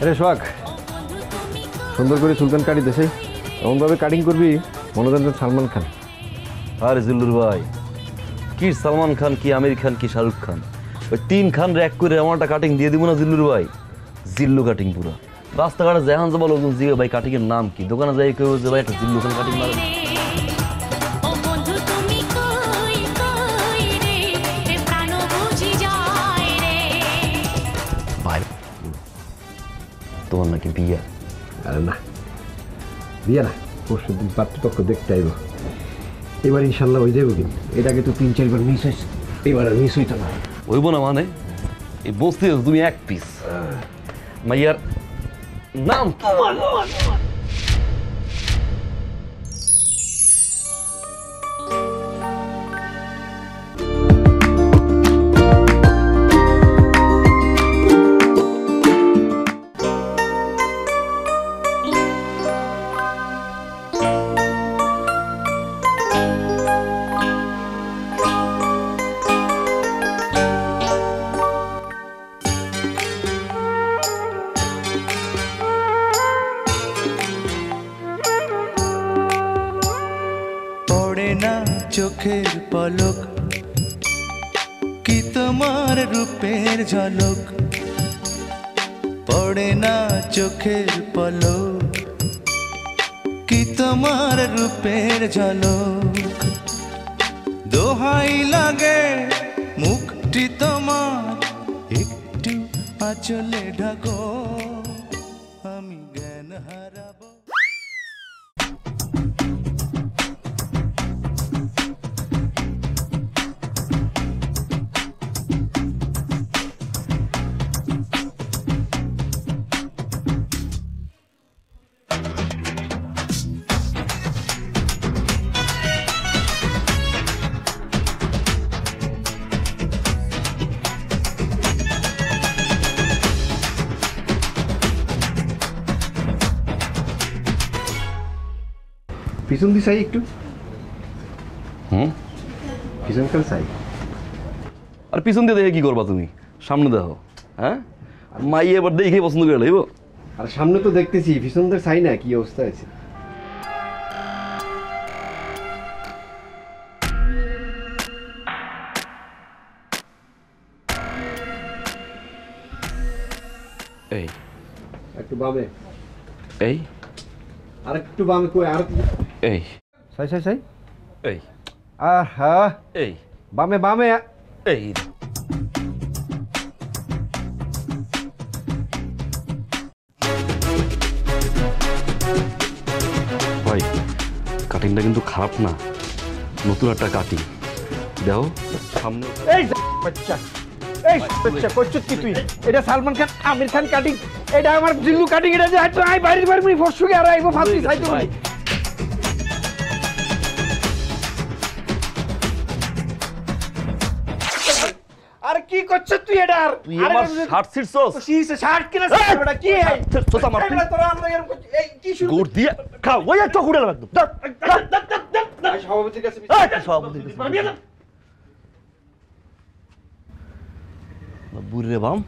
আরে সোহাগ, সুন্দর করে চুলকান কাটি দেশে এমনভাবে কাটিং করবি মনে করেন সালমান খান। আরে জিল্লুর ভাই, কি সালমান খান, কি আমির খান, কি শাহরুখ খান, ওই তিন খান র্যাক করে এমন একটা কাটিং দিয়ে দিব না জিল্লুর ভাই, জিল্লু কাটিং পুরো। রাস্তাঘাটে যেহান যাবো লোকজন জিগে ভাই কাটিং এর নাম কি, দোকানে যাই কেউ যে ভাই একটা জিল্লু খান কাটিং মারে। ভাই তোমার নাকি বিয়া? আরে না, বিয়ে না, পরশু দিন পাত্রপক্ষ দেখতে আইব। এবার ইনশাল্লাহ হয়ে যাবো, কিন্তু এটাকে তো 3-4 বার মিস হয়েছে, এবার আর মিস হইতো না। হইব না মানে এই বসতে তুমি এক পিস মাইয়ার নাম চোখের পলক কি তোমার রূপের ঝলক, পড়ে না চোখের পলক কি তোমার রূপের ঝলক, দোহাই লাগে মুখটি তোমার একটু আঁচলে ঢাকো, আমি জ্ঞান হারাবো। পিছন দিয়ে চাই একটু, পিছনকার চাই। আর পিছন দিয়ে দেখে কি করবা তুমি? সামনে দেখো। হ্যাঁ, মাই এবার দেখে পছন্দ করে লাগবো। আর সামনে তো দেখতেছি, পিছনদের চাই না, কি অবস্থা আছে। এই একটু বামে, এই আর একটু বামে, কই আর এই চাই চাই চাই, এই আহা এই বামে বামে, এই ভাই কাটিংটা কিন্তু খারাপ না, নতুন একটা কাটিং দেখো সামনে। এই বাচ্চা, এই বাচ্চা কইছস কি তুই? এটা সালমান খান আমির খান কাটিং, এটা আমার জিল্লু কাটিং। এটা যে তুই আই বাইরে বাইরে ফসুকে আর আইবো ফাস্টি চাই তো। আরে কি করছস তুই? এটা আর তুই আমার শার্ট ছিড়ছস? সিসে শার্ট কিনা এটা কি? ছিড়ছস আমার তুই? তোরা আমরা এরকম এই কি শুরু গুড় দিয়ে খাও, ওই একটা গুড় লাগবে একদম। সভাপতির কাছে সভাপতির কাছে বুড়ি রে বাম।